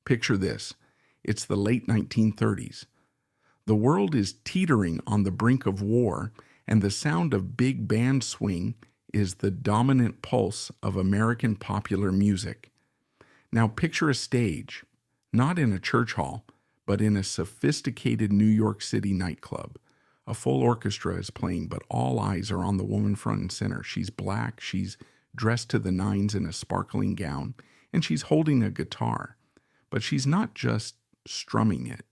Picture this. It's the late 1930s. The world is teetering on the brink of war, and the sound of big band swing is the dominant pulse of American popular music. Now picture a stage, not in a church hall, but in a sophisticated New York City nightclub. A full orchestra is playing, but all eyes are on the woman front and center. She's black, she's dressed to the nines in a sparkling gown, and she's holding a guitar. But she's not just strumming it.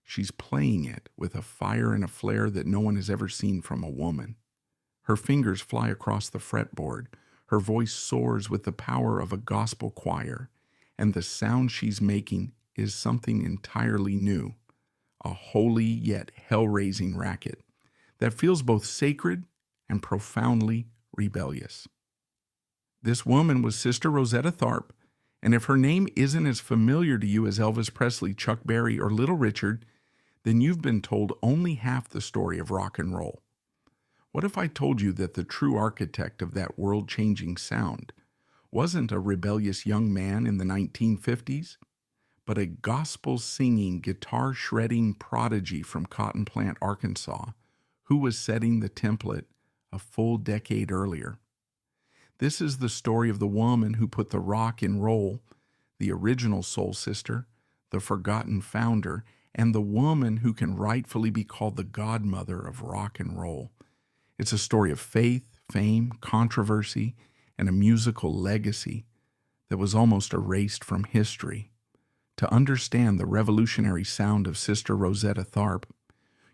She's playing it with a fire and a flair that no one has ever seen from a woman. Her fingers fly across the fretboard. Her voice soars with the power of a gospel choir, and the sound she's making is something entirely new, a holy yet hell-raising racket that feels both sacred and profoundly rebellious. This woman was Sister Rosetta Tharpe, and if her name isn't as familiar to you as Elvis Presley, Chuck Berry, or Little Richard, then you've been told only half the story of rock and roll. What if I told you that the true architect of that world-changing sound wasn't a rebellious young man in the 1950s, but a gospel-singing, guitar-shredding prodigy from Cotton Plant, Arkansas, who was setting the template a full decade earlier? This is the story of the woman who put the rock and roll, the original soul sister, the forgotten founder, and the woman who can rightfully be called the godmother of rock and roll. It's a story of faith, fame, controversy, and a musical legacy that was almost erased from history. To understand the revolutionary sound of Sister Rosetta Tharpe,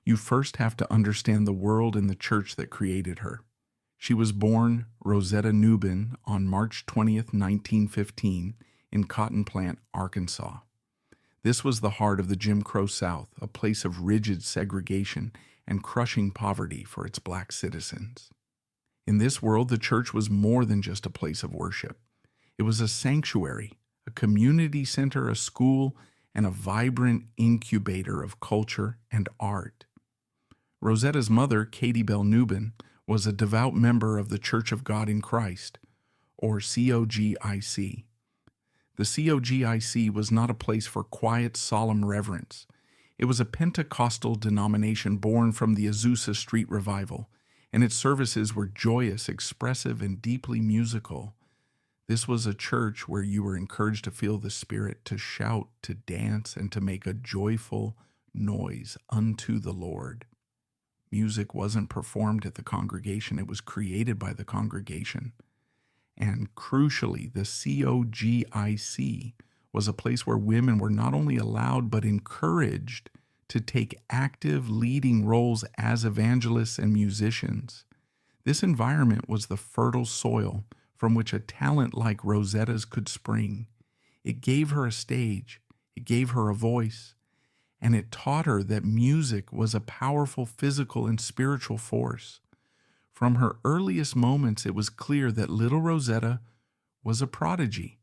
you first have to understand the world and the church that created her. She was born Rosetta Nubin on March 20th, 1915, in Cotton Plant, Arkansas. This was the heart of the Jim Crow South, a place of rigid segregation and crushing poverty for its black citizens. In this world, the church was more than just a place of worship. It was a sanctuary, a community center, a school, and a vibrant incubator of culture and art. Rosetta's mother, Katie Bell Nubin, was a devout member of the Church of God in Christ, or COGIC. The COGIC was not a place for quiet, solemn reverence. It was a Pentecostal denomination born from the Azusa Street Revival, and its services were joyous, expressive, and deeply musical. This was a church where you were encouraged to feel the Spirit, to shout, to dance, and to make a joyful noise unto the Lord. Music wasn't performed at the congregation, it was created by the congregation. And crucially, the COGIC was a place where women were not only allowed but encouraged to take active leading roles as evangelists and musicians. This environment was the fertile soil from which a talent like Rosetta's could spring. It gave her a stage, it gave her a voice, and it taught her that music was a powerful physical and spiritual force. From her earliest moments, it was clear that little Rosetta was a prodigy.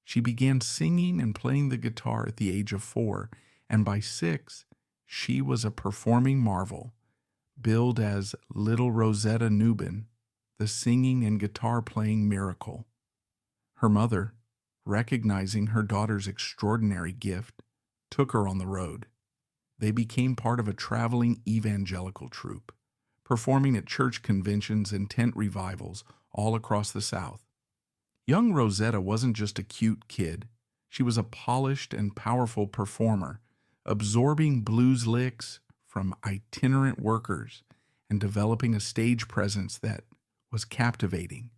She began singing and playing the guitar at the age of 4, and by 6, she was a performing marvel, billed as Little Rosetta Nubin, the singing and guitar-playing miracle. Her mother, recognizing her daughter's extraordinary gift, took her on the road. They became part of a traveling evangelical troupe, performing at church conventions and tent revivals all across the South. Young Rosetta wasn't just a cute kid. She was a polished and powerful performer, absorbing blues licks from itinerant workers and developing a stage presence that was captivating.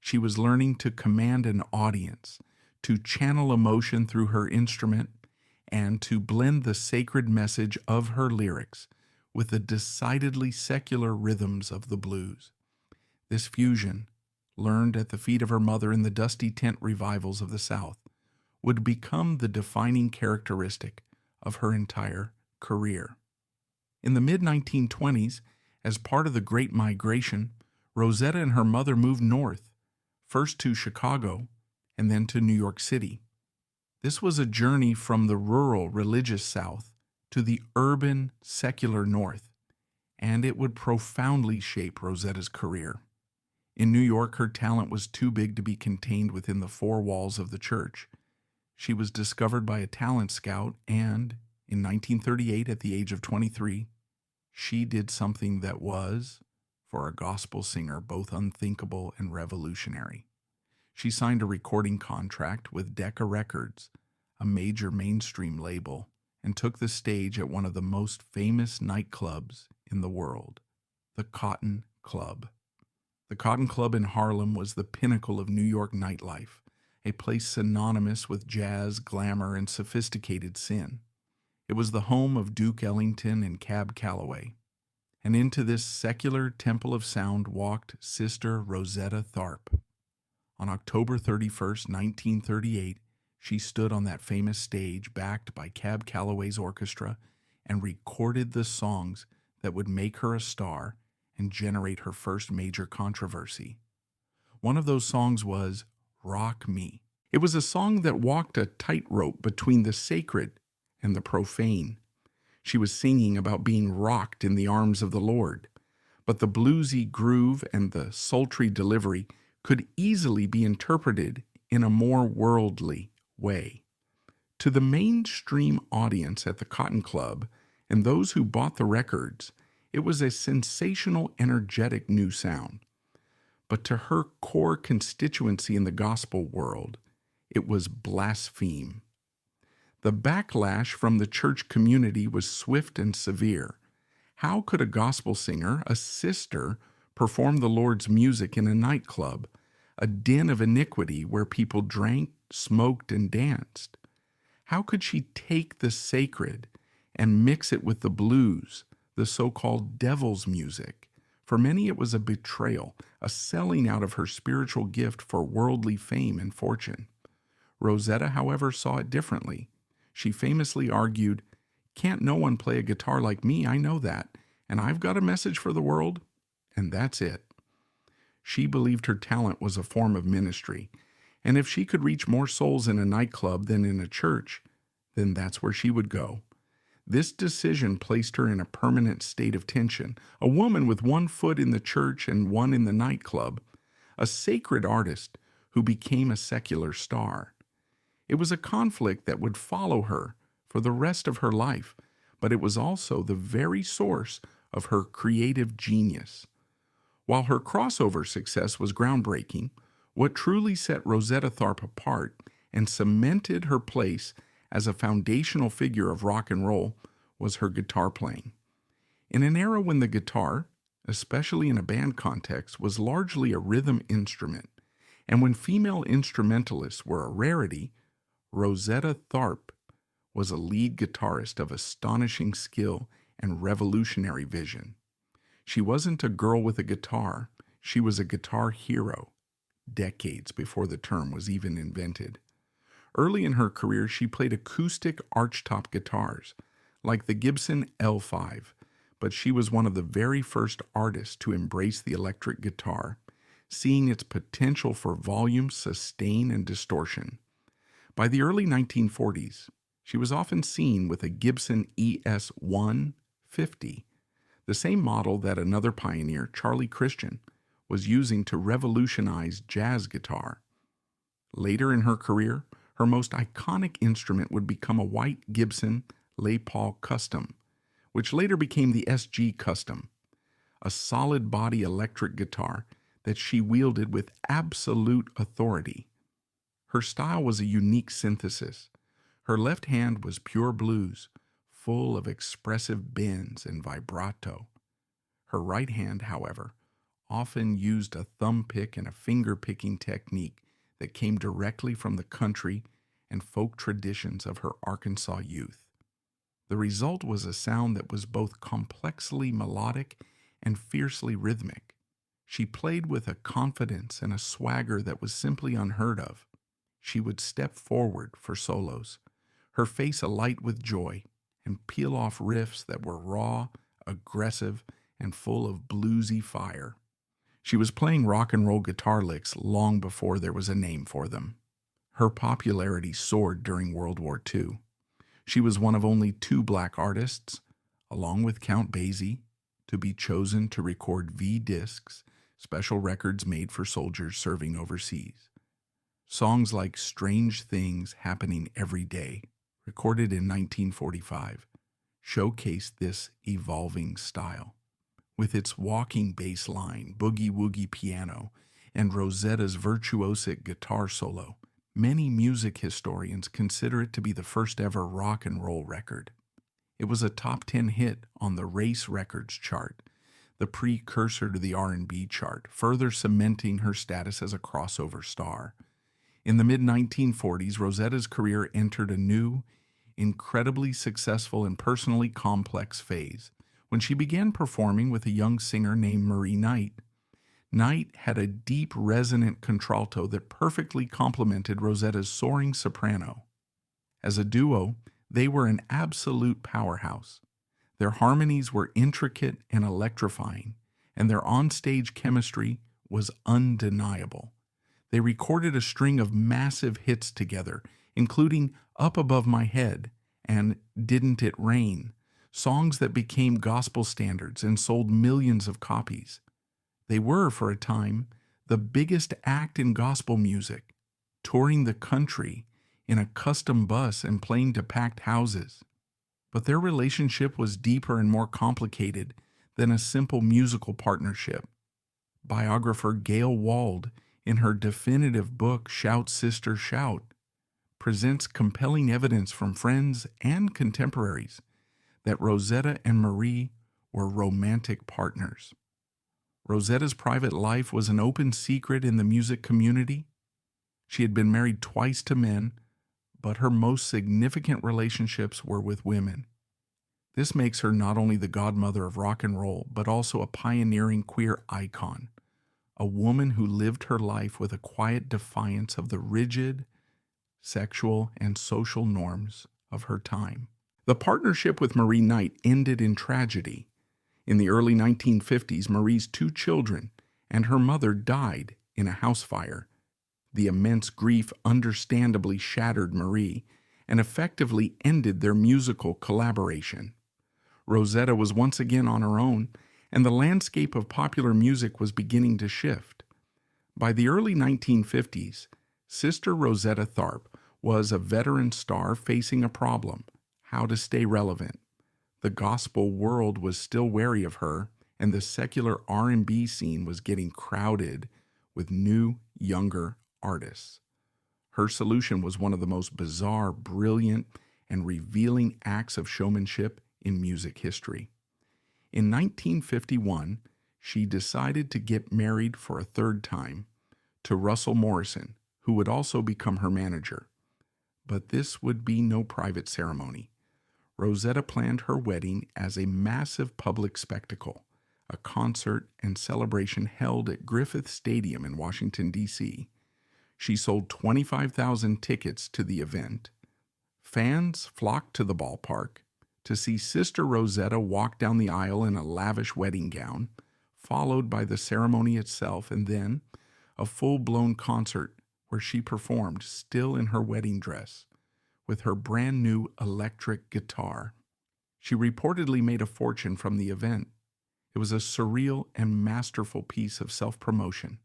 She was learning to command an audience, to channel emotion through her instrument, and to blend the sacred message of her lyrics with the decidedly secular rhythms of the blues. This fusion, learned at the feet of her mother in the dusty tent revivals of the South, would become the defining characteristic of her entire career. In the mid-1920s, as part of the Great Migration, Rosetta and her mother moved north, first to Chicago and then to New York City. This was a journey from the rural, religious South to the urban, secular North, and it would profoundly shape Rosetta's career. In New York, her talent was too big to be contained within the four walls of the church. She was discovered by a talent scout, and in 1938, at the age of 23, she did something that was, for a gospel singer, both unthinkable and revolutionary. She signed a recording contract with Decca Records, a major mainstream label, and took the stage at one of the most famous nightclubs in the world, the Cotton Club. The Cotton Club in Harlem was the pinnacle of New York nightlife, a place synonymous with jazz, glamour, and sophisticated sin. It was the home of Duke Ellington and Cab Calloway. And into this secular temple of sound walked Sister Rosetta Tharpe. On October 31st, 1938, she stood on that famous stage backed by Cab Calloway's orchestra and recorded the songs that would make her a star and generate her first major controversy. One of those songs was Rock Me. It was a song that walked a tightrope between the sacred and the profane. She was singing about being rocked in the arms of the Lord, but the bluesy groove and the sultry delivery could easily be interpreted in a more worldly way. To the mainstream audience at the Cotton Club and those who bought the records, it was a sensational, energetic new sound. But to her core constituency in the gospel world, it was blaspheme. The backlash from the church community was swift and severe. How could a gospel singer, a sister, perform the Lord's music in a nightclub, a den of iniquity where people drank, smoked, and danced? How could she take the sacred and mix it with the blues, the so-called devil's music? For many it was a betrayal, a selling out of her spiritual gift for worldly fame and fortune. Rosetta, however, saw it differently. She famously argued, "Can't no one play a guitar like me? I know that, and I've got a message for the world, and that's it." She believed her talent was a form of ministry, and if she could reach more souls in a nightclub than in a church, then that's where she would go. This decision placed her in a permanent state of tension, a woman with one foot in the church and one in the nightclub, a sacred artist who became a secular star. It was a conflict that would follow her for the rest of her life, but it was also the very source of her creative genius. While her crossover success was groundbreaking, what truly set Rosetta Tharpe apart and cemented her place as a foundational figure of rock and roll was her guitar playing. In an era when the guitar, especially in a band context, was largely a rhythm instrument, and when female instrumentalists were a rarity, Rosetta Tharpe was a lead guitarist of astonishing skill and revolutionary vision. She wasn't a girl with a guitar, she was a guitar hero, decades before the term was even invented. Early in her career, she played acoustic archtop guitars, like the Gibson L5, but she was one of the very first artists to embrace the electric guitar, seeing its potential for volume, sustain, and distortion. By the early 1940s, she was often seen with a Gibson ES-150, the same model that another pioneer, Charlie Christian, was using to revolutionize jazz guitar. Later in her career, her most iconic instrument would become a white Gibson Les Paul Custom, which later became the SG Custom, a solid-body electric guitar that she wielded with absolute authority. Her style was a unique synthesis. Her left hand was pure blues, full of expressive bends and vibrato. Her right hand, however, often used a thumb pick and a finger-picking technique that came directly from the country and folk traditions of her Arkansas youth. The result was a sound that was both complexly melodic and fiercely rhythmic. She played with a confidence and a swagger that was simply unheard of. She would step forward for solos, her face alight with joy, and peel off riffs that were raw, aggressive, and full of bluesy fire. She was playing rock and roll guitar licks long before there was a name for them. Her popularity soared during World War II. She was one of only 2 black artists, along with Count Basie, to be chosen to record V-discs, special records made for soldiers serving overseas. Songs like Strange Things Happening Every Day, recorded in 1945, showcased this evolving style. With its walking bass line, boogie-woogie piano, and Rosetta's virtuosic guitar solo, many music historians consider it to be the first ever rock and roll record. It was a top 10 hit on the Race Records chart, the precursor to the R&B chart, further cementing her status as a crossover star. In the mid-1940s, Rosetta's career entered a new, incredibly successful and personally complex phase when she began performing with a young singer named Marie Knight. Knight had a deep, resonant contralto that perfectly complemented Rosetta's soaring soprano. As a duo, they were an absolute powerhouse. Their harmonies were intricate and electrifying, and their onstage chemistry was undeniable. They recorded a string of massive hits together, including Up Above My Head and Didn't It Rain, songs that became gospel standards and sold millions of copies. They were, for a time, the biggest act in gospel music, touring the country in a custom bus and playing to packed houses. But their relationship was deeper and more complicated than a simple musical partnership. Biographer Gail Wald, in her definitive book Shout, Sister, Shout, presents compelling evidence from friends and contemporaries that Rosetta and Marie were romantic partners. Rosetta's private life was an open secret in the music community. She had been married twice to men, but her most significant relationships were with women. This makes her not only the godmother of rock and roll, but also a pioneering queer icon, a woman who lived her life with a quiet defiance of the rigid, sexual, and social norms of her time. The partnership with Marie Knight ended in tragedy. In the early 1950s, Marie's 2 children and her mother died in a house fire. The immense grief understandably shattered Marie and effectively ended their musical collaboration. Rosetta was once again on her own, and the landscape of popular music was beginning to shift. By the early 1950s, Sister Rosetta Tharpe was a veteran star facing a problem: how to stay relevant. The gospel world was still wary of her, and the secular R&B scene was getting crowded with new, younger artists. Her solution was one of the most bizarre, brilliant, and revealing acts of showmanship in music history. In 1951, she decided to get married for a 3rd time to Russell Morrison, who would also become her manager. But this would be no private ceremony. Rosetta planned her wedding as a massive public spectacle, a concert and celebration held at Griffith Stadium in Washington, D.C. She sold 25,000 tickets to the event. Fans flocked to the ballpark to see Sister Rosetta walk down the aisle in a lavish wedding gown, followed by the ceremony itself, and then a full-blown concert where she performed still in her wedding dress with her brand new electric guitar. She reportedly made a fortune from the event. It was a surreal and masterful piece of self-promotion,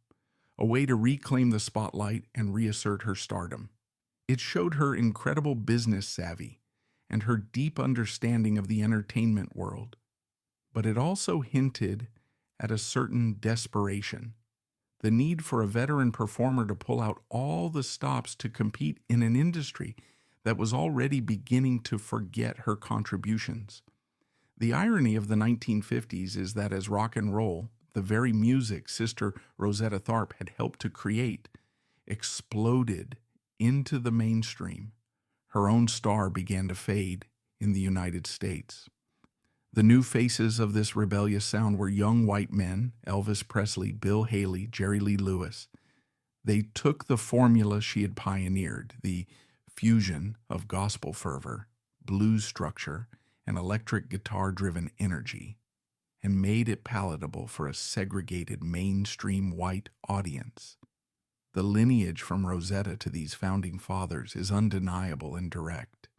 a way to reclaim the spotlight and reassert her stardom. It showed her incredible business savvy and her deep understanding of the entertainment world, but it also hinted at a certain desperation, the need for a veteran performer to pull out all the stops to compete in an industry that was already beginning to forget her contributions. The irony of the 1950s is that as rock and roll, the very music Sister Rosetta Tharpe had helped to create, exploded into the mainstream, her own star began to fade in the United States. The new faces of this rebellious sound were young white men: Elvis Presley, Bill Haley, Jerry Lee Lewis. They took the formula she had pioneered, the fusion of gospel fervor, blues structure, and electric guitar-driven energy, and made it palatable for a segregated mainstream white audience. The lineage from Rosetta to these founding fathers is undeniable and direct.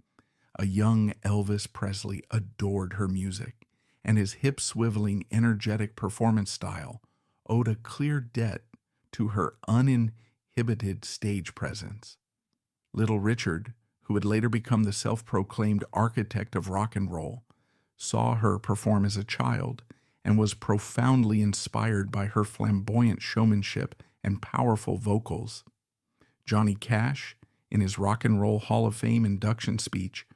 A young Elvis Presley adored her music, and his hip-swiveling, energetic performance style owed a clear debt to her uninhibited uninhibited stage presence. Little Richard, who would later become the self-proclaimed architect of rock and roll, saw her perform as a child and was profoundly inspired by her flamboyant showmanship and powerful vocals. Johnny Cash, in his Rock and Roll Hall of Fame induction speech,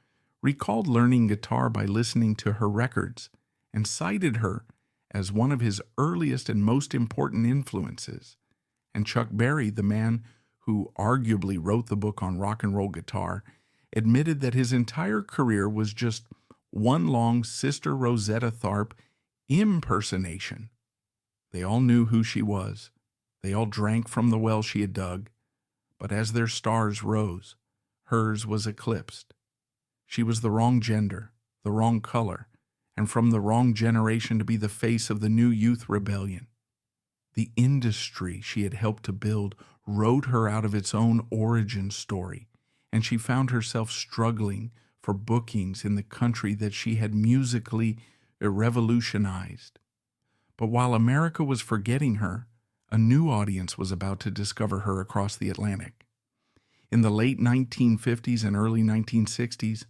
recalled learning guitar by listening to her records and cited her as one of his earliest and most important influences. And Chuck Berry, the man who arguably wrote the book on rock and roll guitar, admitted that his entire career was just one long Sister Rosetta Tharpe impersonation. They all knew who she was. They all drank from the well she had dug. But as their stars rose, hers was eclipsed. She was the wrong gender, the wrong color, and from the wrong generation to be the face of the new youth rebellion. The industry she had helped to build wrote her out of its own origin story, and she found herself struggling for bookings in the country that she had musically revolutionized. But while America was forgetting her, a new audience was about to discover her across the Atlantic. In the late 1950s and early 1960s,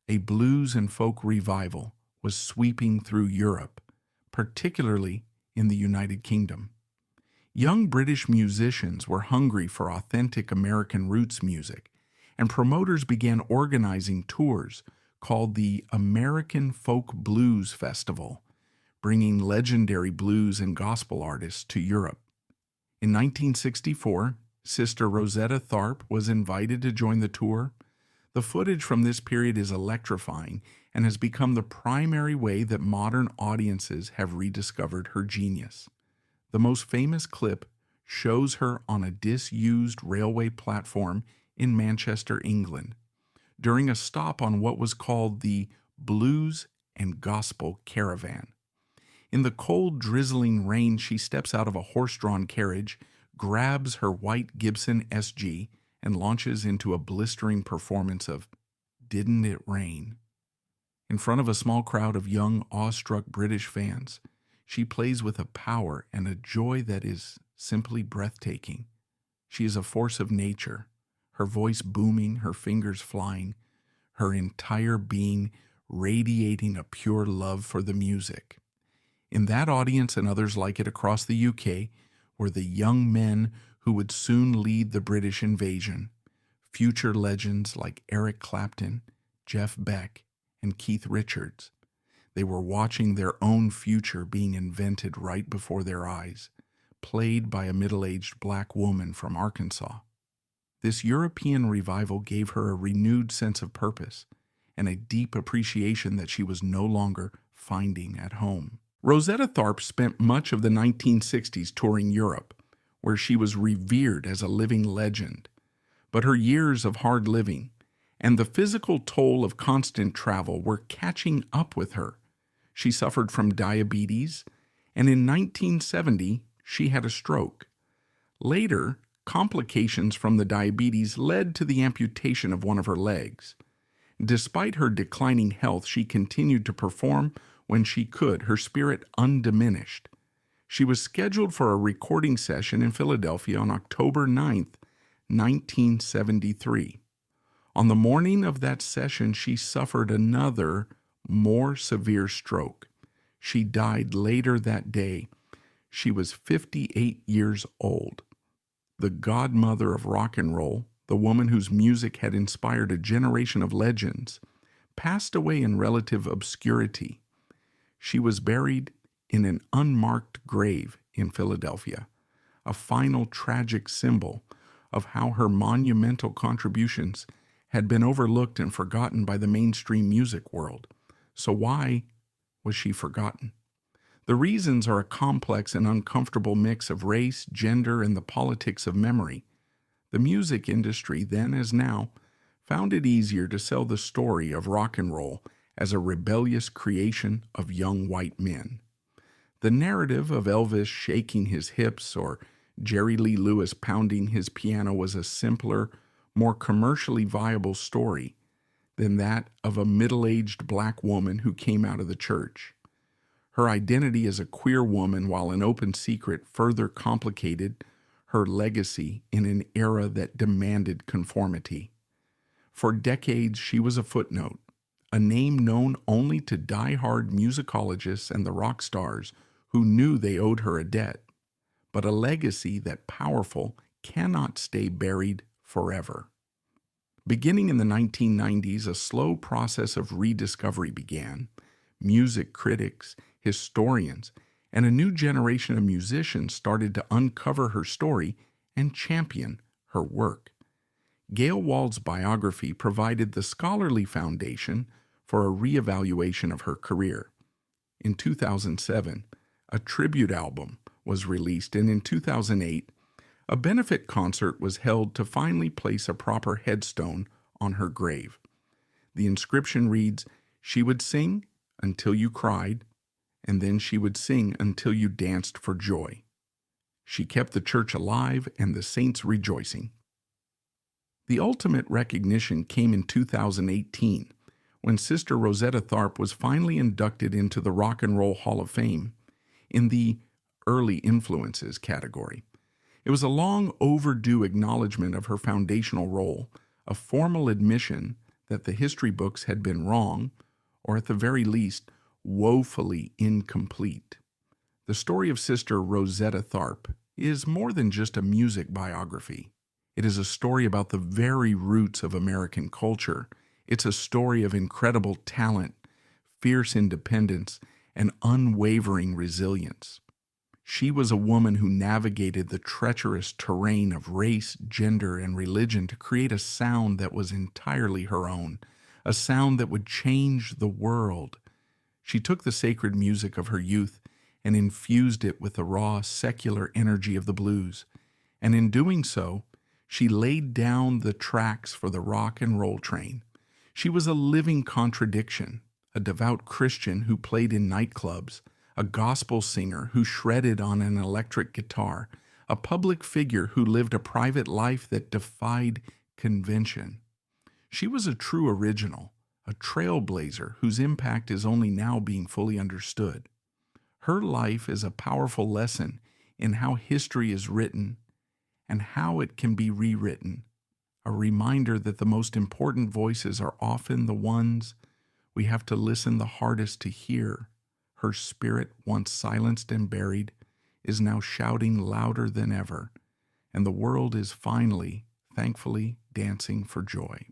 a blues and folk revival was sweeping through Europe, particularly in the United Kingdom. Young British musicians were hungry for authentic American roots music, and promoters began organizing tours called the American Folk Blues Festival, bringing legendary blues and gospel artists to Europe. In 1964, Sister Rosetta Tharpe was invited to join the tour. The footage from this period is electrifying and has become the primary way that modern audiences have rediscovered her genius. The most famous clip shows her on a disused railway platform in Manchester, England, during a stop on what was called the Blues and Gospel Caravan. In the cold, drizzling rain, she steps out of a horse-drawn carriage, grabs her white Gibson SG, and launches into a blistering performance of Didn't It Rain? In front of a small crowd of young, awestruck British fans, she plays with a power and a joy that is simply breathtaking. She is a force of nature, her voice booming, her fingers flying, her entire being radiating a pure love for the music. In that audience and others like it across the UK were the young men who would soon lead the British invasion, future legends like Eric Clapton, Jeff Beck, and Keith Richards. They were watching their own future being invented right before their eyes, played by a middle-aged black woman from Arkansas. This European revival gave her a renewed sense of purpose and a deep appreciation that she was no longer finding at home. Rosetta Tharpe spent much of the 1960s touring Europe, where she was revered as a living legend. But her years of hard living and the physical toll of constant travel were catching up with her. She suffered from diabetes, and in 1970, she had a stroke. Later, complications from the diabetes led to the amputation of one of her legs. Despite her declining health, she continued to perform when she could, her spirit undiminished. She was scheduled for a recording session in Philadelphia on October 9th, 1973. On the morning of that session, she suffered another, more severe stroke. She died later that day. She was 58 years old. The godmother of rock and roll, the woman whose music had inspired a generation of legends, passed away in relative obscurity. She was buried in an unmarked grave in Philadelphia, a final tragic symbol of how her monumental contributions had been overlooked and forgotten by the mainstream music world. So why was she forgotten? The reasons are a complex and uncomfortable mix of race, gender, and the politics of memory. The music industry, then as now, found it easier to sell the story of rock and roll as a rebellious creation of young white men. The narrative of Elvis shaking his hips or Jerry Lee Lewis pounding his piano was a simpler, more commercially viable story than that of a middle-aged black woman who came out of the church. Her identity as a queer woman, while an open secret, further complicated her legacy in an era that demanded conformity. For decades, she was a footnote, a name known only to die-hard musicologists and the rock stars who knew they owed her a debt, but a legacy that powerful cannot stay buried forever. Beginning in the 1990s, a slow process of rediscovery began. Music critics, historians, and a new generation of musicians started to uncover her story and champion her work. Gail Wald's biography provided the scholarly foundation for a reevaluation of her career. In 2007, a tribute album was released, and in 2008, a benefit concert was held to finally place a proper headstone on her grave. The inscription reads, "She would sing until you cried, and then she would sing until you danced for joy. She kept the church alive and the saints rejoicing." The ultimate recognition came in 2018, when Sister Rosetta Tharpe was finally inducted into the Rock and Roll Hall of Fame in the Early Influences category. It was a long overdue acknowledgement of her foundational role, a formal admission that the history books had been wrong, or at the very least, woefully incomplete. The story of Sister Rosetta Tharpe is more than just a music biography. It is a story about the very roots of American culture. It's a story of incredible talent, fierce independence, and unwavering resilience. She was a woman who navigated the treacherous terrain of race, gender, and religion to create a sound that was entirely her own, a sound that would change the world. She took the sacred music of her youth and infused it with the raw, secular energy of the blues, and in doing so, she laid down the tracks for the rock and roll train. She was a living contradiction, a devout Christian who played in nightclubs, a gospel singer who shredded on an electric guitar, a public figure who lived a private life that defied convention. She was a true original, a trailblazer whose impact is only now being fully understood. Her life is a powerful lesson in how history is written and how it can be rewritten, a reminder that the most important voices are often the ones we have to listen the hardest to hear. Her spirit, once silenced and buried, is now shouting louder than ever, and the world is finally, thankfully, dancing for joy.